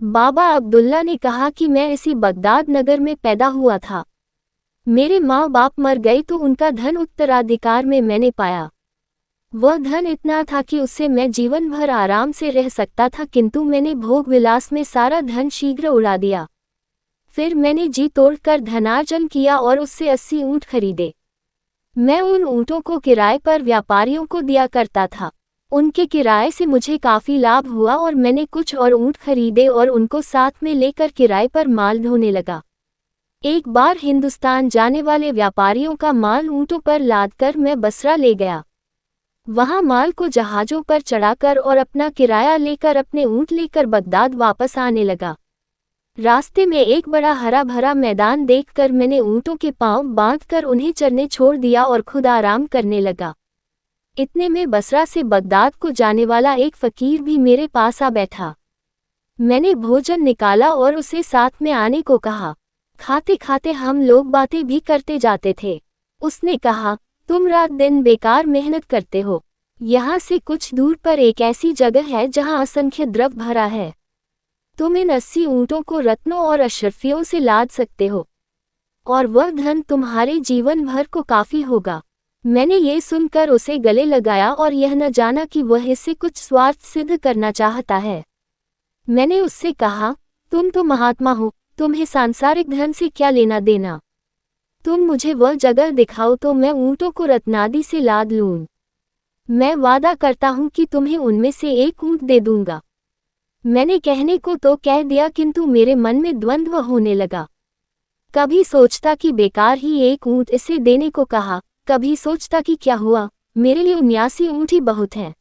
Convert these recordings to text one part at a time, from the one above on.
बाबा अब्दुल्ला ने कहा कि मैं इसी बगदाद नगर में पैदा हुआ था। मेरे माँ बाप मर गए तो उनका धन उत्तराधिकार में मैंने पाया। वह धन इतना था कि उससे मैं जीवन भर आराम से रह सकता था, किंतु मैंने भोग विलास में सारा धन शीघ्र उड़ा दिया। फिर मैंने जी तोड़कर धनार्जन किया और उससे 80 ऊँट खरीदे। मैं उन ऊँटों को किराए पर व्यापारियों को दिया करता था। उनके किराए से मुझे काफ़ी लाभ हुआ और मैंने कुछ और ऊँट खरीदे और उनको साथ में लेकर किराए पर माल ढोने लगा। एक बार हिंदुस्तान जाने वाले व्यापारियों का माल ऊँटों पर लादकर मैं बसरा ले गया। वहाँ माल को जहाज़ों पर चढ़ाकर और अपना किराया लेकर अपने ऊँट लेकर बगदाद वापस आने लगा। रास्ते में एक बड़ा हरा भरा मैदान देखकर मैंने ऊँटों के पांव बांधकर उन्हें चरने छोड़ दिया और खुद आराम करने लगा। इतने में बसरा से बगदाद को जाने वाला एक फकीर भी मेरे पास आ बैठा। मैंने भोजन निकाला और उसे साथ में आने को कहा। खाते खाते हम लोग बातें भी करते जाते थे। उसने कहा, तुम रात दिन बेकार मेहनत करते हो। यहाँ से कुछ दूर पर एक ऐसी जगह है जहाँ असंख्य द्रव्य भरा है। तुम इन 80 ऊँटों को रत्नों और अशरफियों से लाद सकते हो और वह धन तुम्हारे जीवन भर को काफ़ी होगा। मैंने ये सुनकर उसे गले लगाया और यह न जाना कि वह इससे कुछ स्वार्थ सिद्ध करना चाहता है। मैंने उससे कहा, तुम तो महात्मा हो, तुम्हें सांसारिक धन से क्या लेना देना। तुम मुझे वह जगह दिखाओ तो मैं ऊँटों को रत्नादि से लाद लूँ। मैं वादा करता हूँ कि तुम्हें उनमें से एक ऊँट दे दूंगा। मैंने कहने को तो कह दिया, किंतु मेरे मन में द्वंद्व होने लगा। कभी सोचता कि बेकार ही एक ऊँट इसे देने को कहा, कभी सोचता कि क्या हुआ, मेरे लिए 79 ऊँट ही बहुत हैं।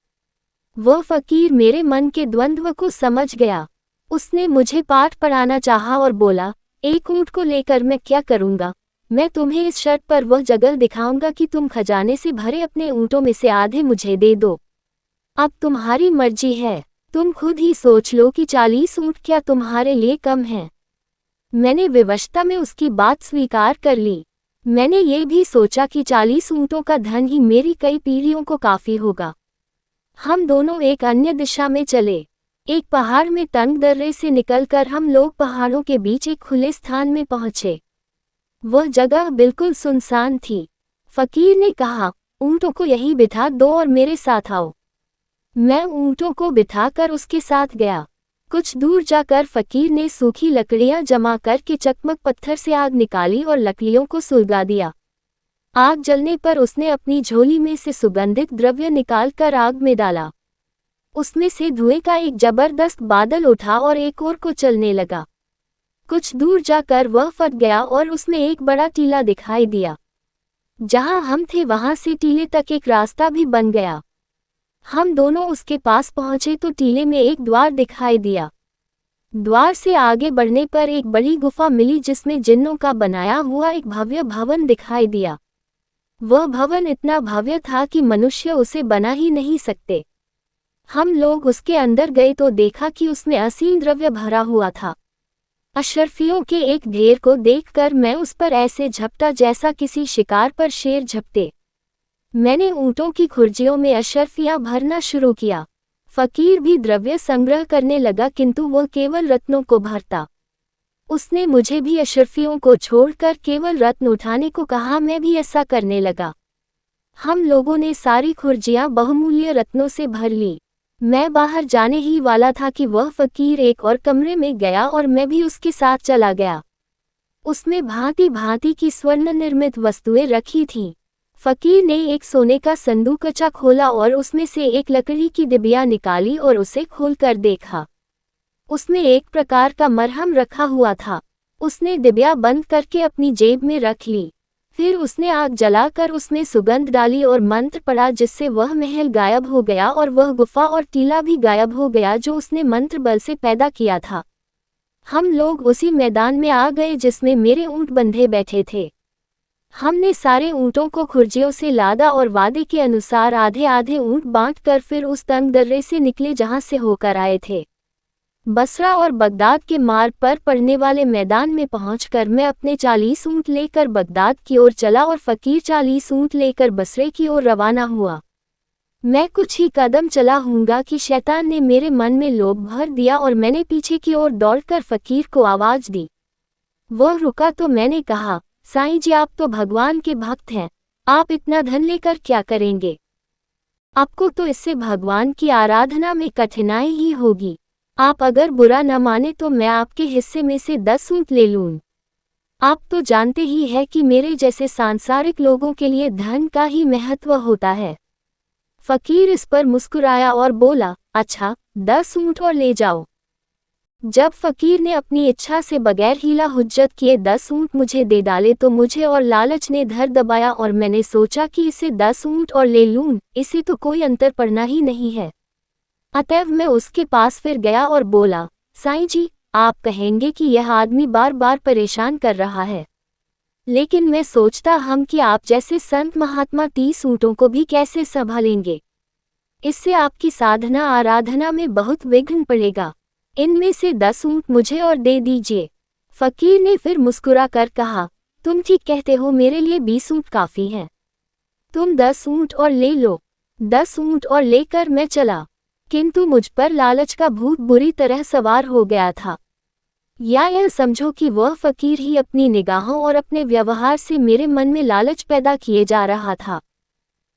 वह फकीर मेरे मन के द्वंद्व को समझ गया। उसने मुझे पाठ पढ़ाना चाहा और बोला, एक ऊँट को लेकर मैं क्या करूँगा। मैं तुम्हें इस शर्त पर वह जगह दिखाऊंगा कि तुम खजाने से भरे अपने ऊँटों में से आधे मुझे दे दो। अब तुम्हारी मर्जी है, तुम खुद ही सोच लो कि 40 ऊँट क्या तुम्हारे लिए कम हैं। मैंने विवशता में उसकी बात स्वीकार कर ली। मैंने ये भी सोचा कि 40 ऊँटों का धन ही मेरी कई पीढ़ियों को काफ़ी होगा। हम दोनों एक अन्य दिशा में चले। एक पहाड़ में तंग दर्रे से निकलकर हम लोग पहाड़ों के बीच एक खुले स्थान में पहुँचे। वह जगह बिल्कुल सुनसान थी। फकीर ने कहा, ऊँटों को यहीं बिठा दो और मेरे साथ आओ। मैं ऊँटों को बिठाकर उसके साथ गया। कुछ दूर जाकर फकीर ने सूखी लकड़ियां जमा करके चकमक पत्थर से आग निकाली और लकड़ियों को सुलगा दिया। आग जलने पर उसने अपनी झोली में से सुगंधित द्रव्य निकालकर आग में डाला। उसमें से धुएं का एक जबरदस्त बादल उठा और एक ओर को चलने लगा। कुछ दूर जाकर वह फट गया और उसमें एक बड़ा टीला दिखाई दिया। जहां हम थे वहां से टीले तक एक रास्ता भी बन गया। हम दोनों उसके पास पहुंचे तो टीले में एक द्वार दिखाई दिया। द्वार से आगे बढ़ने पर एक बड़ी गुफा मिली जिसमें जिन्नों का बनाया हुआ एक भव्य भवन दिखाई दिया। वह भवन इतना भव्य था कि मनुष्य उसे बना ही नहीं सकते। हम लोग उसके अंदर गए तो देखा कि उसमें असीम द्रव्य भरा हुआ था। अशरफियों के एक ढेर को देखकर मैं उस पर ऐसे झपटा जैसा किसी शिकार पर शेर झपटे। मैंने ऊँटों की खुर्जियों में अशरफियाँ भरना शुरू किया। फकीर भी द्रव्य संग्रह करने लगा, किंतु वह केवल रत्नों को भरता। उसने मुझे भी अशरफियों को छोड़कर केवल रत्न उठाने को कहा। मैं भी ऐसा करने लगा। हम लोगों ने सारी खुर्जियाँ बहुमूल्य रत्नों से भर ली। मैं बाहर जाने ही वाला था कि वह फकीर एक और कमरे में गया और मैं भी उसके साथ चला गया। उसमें भांति भांति की स्वर्ण निर्मित वस्तुएं रखी थीं। फकीर ने एक सोने का संदूकचा खोला और उसमें से एक लकड़ी की डिबिया निकाली और उसे खोलकर देखा। उसमें एक प्रकार का मरहम रखा हुआ था। उसने डिबिया बंद करके अपनी जेब में रख ली। फिर उसने आग जलाकर उसमें सुगंध डाली और मंत्र पढ़ा, जिससे वह महल गायब हो गया और वह गुफा और टीला भी गायब हो गया जो उसने मंत्र बल से पैदा किया था। हम लोग उसी मैदान में आ गए जिसमें मेरे ऊँट बंधे बैठे थे। हमने सारे ऊँटों को खुर्जियों से लादा और वादे के अनुसार आधे आधे ऊँट बांटकर फिर उस तंग दर्रे से निकले जहां से होकर आए थे। बसरा और बगदाद के मार्ग पर पड़ने वाले मैदान में पहुंचकर मैं अपने 40 ऊँट लेकर बगदाद की ओर चला और फकीर 40 ऊँट लेकर बसरे की ओर रवाना हुआ। मैं कुछ ही कदम चला हूँगा कि शैतान ने मेरे मन में लोभ भर दिया और मैंने पीछे की ओर दौड़कर फकीर को आवाज दी। वह रुका तो मैंने कहा, साईं जी आप तो भगवान के भक्त हैं, आप इतना धन लेकर क्या करेंगे? आपको तो इससे भगवान की आराधना में कठिनाई ही होगी। आप अगर बुरा न माने तो मैं आपके हिस्से में से 10 ऊंट ले लूं। आप तो जानते ही है कि मेरे जैसे सांसारिक लोगों के लिए धन का ही महत्व होता है। फकीर इस पर मुस्कुराया और बोला, अच्छा 10 ऊंट और ले जाओ। जब फकीर ने अपनी इच्छा से बगैर हीला हुज्जत किए 10 ऊंट मुझे दे डाले तो मुझे और लालच ने धर दबाया और मैंने सोचा कि इसे 10 ऊंट और ले लूं, इसे तो कोई अंतर पड़ना ही नहीं है। अतएव मैं उसके पास फिर गया और बोला, साईं जी आप कहेंगे कि यह आदमी बार बार परेशान कर रहा है, लेकिन मैं सोचता हम कि आप जैसे संत महात्मा 30 ऊंटों को भी कैसे संभालेंगे। इससे आपकी साधना आराधना में बहुत विघ्न पड़ेगा। इनमें से 10 ऊंट मुझे और दे दीजिए। फकीर ने फिर मुस्कुरा कर कहा, तुम ठीक कहते हो, मेरे लिए 20 ऊंट काफी हैं। तुम 10 ऊंट और ले लो। 10 ऊंट और लेकर मैं चला, किंतु मुझ पर लालच का भूत बुरी तरह सवार हो गया था। या यह समझो कि वह फकीर ही अपनी निगाहों और अपने व्यवहार से मेरे मन में लालच पैदा किए जा रहा था।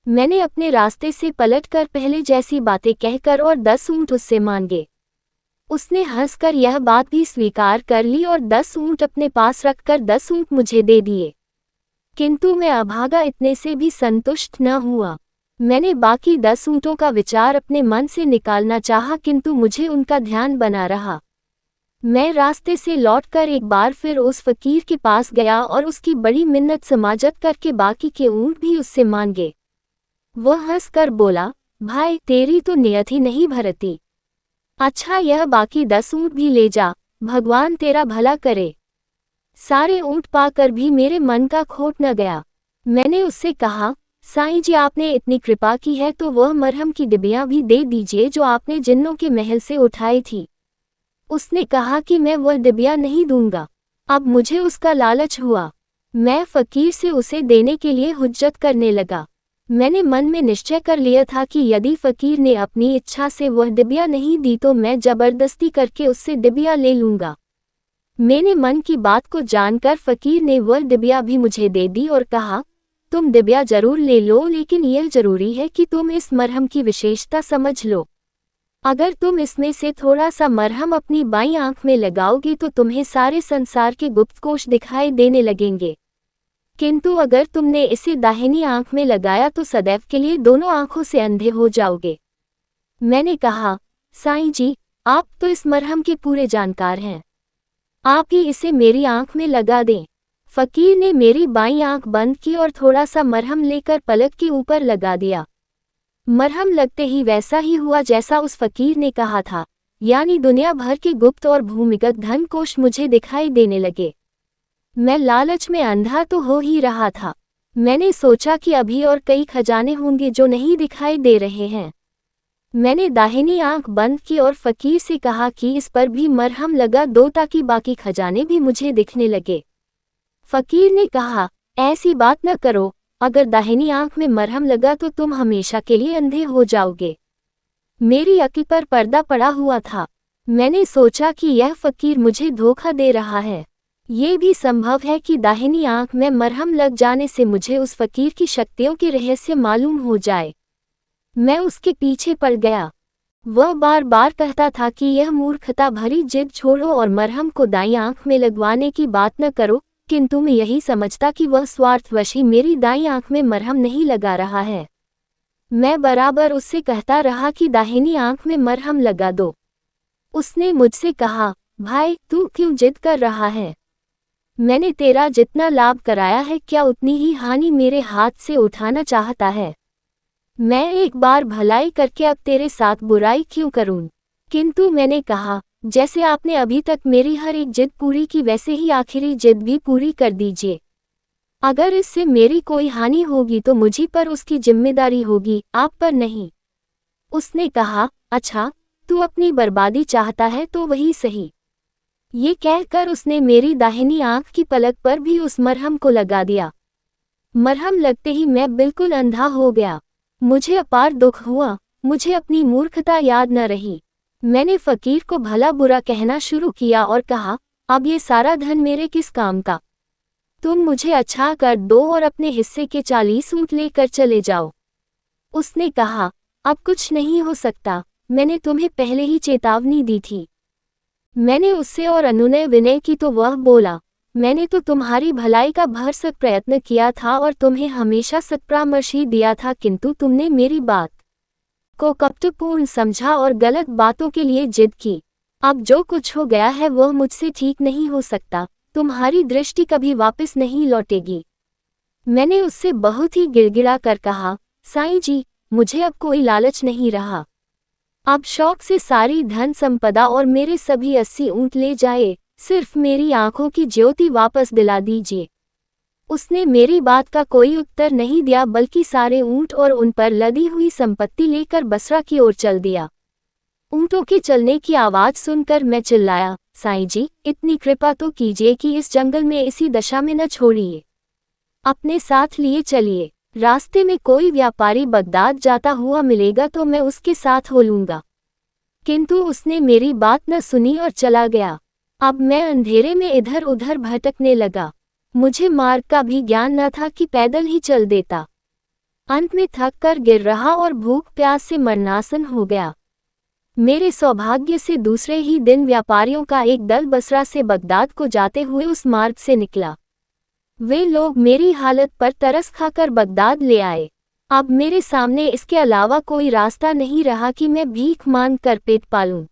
मैंने अपने रास्ते से पलटकर पहले जैसी बातें कहकर और 10 ऊंट उससे मांगे। उसने हंसकर यह बात भी स्वीकार कर ली और 10 ऊंट अपने पास रखकर 10 ऊंट मुझे दे दिए। किंतु मैं अभागा इतने से भी संतुष्ट न हुआ। मैंने बाकी 10 ऊंटों का विचार अपने मन से निकालना चाहा, किंतु मुझे उनका ध्यान बना रहा। मैं रास्ते से लौटकर एक बार फिर उस फकीर के पास गया और उसकी बड़ी मिन्नत समाजत करके बाकी के ऊंट भी उससे मांगे। वह हंसकर बोला, भाई तेरी तो नियत ही नहीं भरती। अच्छा यह बाकी 10 ऊंट भी ले जा, भगवान तेरा भला करे। सारे ऊंट पाकर भी मेरे मन का खोट न गया। मैंने उससे कहा, साईं जी आपने इतनी कृपा की है तो वह मरहम की डिबियां भी दे दीजिए जो आपने जिन्नों के महल से उठाई थी। उसने कहा कि मैं वह डिबिया नहीं दूंगा। अब मुझे उसका लालच हुआ। मैं फकीर से उसे देने के लिए हुज्जत करने लगा। मैंने मन में निश्चय कर लिया था कि यदि फकीर ने अपनी इच्छा से वह डिबिया नहीं दी तो मैं जबरदस्ती करके उससे डिबिया ले लूंगा। मेरे मन की बात को जानकर फकीर ने वह डिबिया भी मुझे दे दी और कहा, तुम डिबिया जरूर ले लो, लेकिन यह जरूरी है कि तुम इस मरहम की विशेषता समझ लो। अगर तुम इसमें से थोड़ा सा मरहम अपनी बाईं आंख में लगाओगे तो तुम्हें सारे संसार के गुप्तकोश दिखाई देने लगेंगे, किंतु अगर तुमने इसे दाहिनी आंख में लगाया तो सदैव के लिए दोनों आंखों से अंधे हो जाओगे। मैंने कहा, साईं जी आप तो इस मरहम के पूरे जानकार हैं, आप ही इसे मेरी आंख में लगा दें। फकीर ने मेरी बाईं आंख बंद की और थोड़ा सा मरहम लेकर पलक के ऊपर लगा दिया। मरहम लगते ही वैसा ही हुआ जैसा उस फकीर ने कहा था, यानी दुनिया भर के गुप्त और भूमिगत धन कोश मुझे दिखाई देने लगे। मैं लालच में अंधा तो हो ही रहा था। मैंने सोचा कि अभी और कई खजाने होंगे जो नहीं दिखाई दे रहे हैं। मैंने दाहिनी आंख बंद की और फकीर से कहा कि इस पर भी मरहम लगा दो ताकि बाकी खजाने भी मुझे दिखने लगे। फकीर ने कहा, ऐसी बात न करो, अगर दाहिनी आंख में मरहम लगा तो तुम हमेशा के लिए अंधे हो जाओगे। मेरी अक्ल पर पर्दा पड़ा हुआ था। मैंने सोचा कि यह फकीर मुझे धोखा दे रहा है। ये भी संभव है कि दाहिनी आंख में मरहम लग जाने से मुझे उस फकीर की शक्तियों के रहस्य मालूम हो जाए। मैं उसके पीछे पड़ गया। वह बार बार कहता था कि यह मूर्खता भरी जिद छोड़ो और मरहम को दाईं आंख में लगवाने की बात न करो, किंतु मैं यही समझता कि वह स्वार्थवश ही मेरी दाईं आंख में मरहम नहीं लगा रहा है। मैं बराबर उससे कहता रहा कि दाहिनी आंख में मरहम लगा दो। उसने मुझसे कहा, भाई तू क्यों जिद कर रहा है? मैंने तेरा जितना लाभ कराया है क्या उतनी ही हानि मेरे हाथ से उठाना चाहता है? मैं एक बार भलाई करके अब तेरे साथ बुराई क्यों करूं? किंतु मैंने कहा, जैसे आपने अभी तक मेरी हर एक जिद पूरी की वैसे ही आखिरी जिद भी पूरी कर दीजिए। अगर इससे मेरी कोई हानि होगी तो मुझी पर उसकी जिम्मेदारी होगी, आप पर नहीं। उसने कहा, अच्छा तू अपनी बर्बादी चाहता है तो वही सही। ये कहकर उसने मेरी दाहिनी आंख की पलक पर भी उस मरहम को लगा दिया। मरहम लगते ही मैं बिल्कुल अंधा हो गया। मुझे अपार दुख हुआ, मुझे अपनी मूर्खता याद न रही। मैंने फकीर को भला बुरा कहना शुरू किया और कहा, अब ये सारा धन मेरे किस काम का? तुम मुझे अच्छा कर दो और अपने हिस्से के 40 ऊँट लेकर चले जाओ। उसने कहा, अब कुछ नहीं हो सकता, मैंने तुम्हें पहले ही चेतावनी दी थी। मैंने उससे और अनुनय विनय की तो वह बोला, मैंने तो तुम्हारी भलाई का भरसक प्रयत्न किया था और तुम्हें हमेशा सत्परामर्श ही दिया था, किंतु तुमने मेरी बात को कपटपूर्ण समझा और गलत बातों के लिए जिद की। अब जो कुछ हो गया है वह मुझसे ठीक नहीं हो सकता, तुम्हारी दृष्टि कभी वापस नहीं लौटेगी। मैंने उससे बहुत ही गिड़गिड़ा कर कहा, साईं जी, मुझे अब कोई लालच नहीं रहा। अब शौक से सारी धन संपदा और मेरे सभी 80 ऊँट ले जाए, सिर्फ मेरी आंखों की ज्योति वापस दिला दीजिए। उसने मेरी बात का कोई उत्तर नहीं दिया, बल्कि सारे ऊँट और उन पर लदी हुई संपत्ति लेकर बसरा की ओर चल दिया। ऊँटों के चलने की आवाज़ सुनकर मैं चिल्लाया, साईं जी, इतनी कृपा तो कीजिए कि इस जंगल में इसी दशा में न छोड़िए, अपने साथ लिए चलिए। रास्ते में कोई व्यापारी बगदाद जाता हुआ मिलेगा तो मैं उसके साथ हो लूँगा। किंतु उसने मेरी बात न सुनी और चला गया। अब मैं अंधेरे में इधर उधर भटकने लगा। मुझे मार्ग का भी ज्ञान न था कि पैदल ही चल देता। अंत में थक कर गिर रहा और भूख प्यास से मरणासन हो गया। मेरे सौभाग्य से दूसरे ही दिन व्यापारियों का एक दल बसरा से बगदाद को जाते हुए उस मार्ग से निकला। वे लोग मेरी हालत पर तरस खाकर बगदाद ले आए। अब मेरे सामने इसके अलावा कोई रास्ता नहीं रहा कि मैं भीख मांग कर पेट पालूं।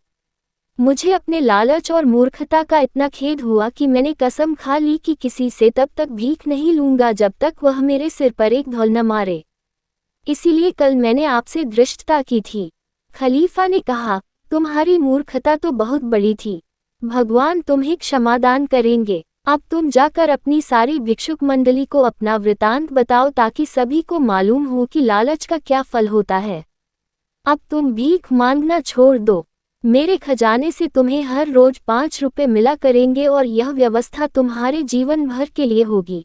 मुझे अपने लालच और मूर्खता का इतना खेद हुआ कि मैंने कसम खा ली कि किसी से तब तक भीख नहीं लूंगा जब तक वह मेरे सिर पर एक धौल न मारे। इसीलिए कल मैंने आपसे धृष्टता की थी। खलीफा ने कहा, तुम्हारी मूर्खता तो बहुत बड़ी थी, भगवान तुम्हें क्षमादान करेंगे। अब तुम जाकर अपनी सारी भिक्षुक मंडली को अपना वृतांत बताओ ताकि सभी को मालूम हो कि लालच का क्या फल होता है। अब तुम भीख मांगना छोड़ दो। मेरे खजाने से तुम्हें हर रोज 5 रुपए मिला करेंगे और यह व्यवस्था तुम्हारे जीवन भर के लिए होगी।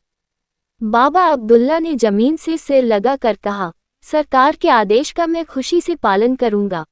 बाबा अब्दुल्ला ने जमीन से सिर लगा कर कहा, सरकार के आदेश का मैं खुशी से पालन करूंगा।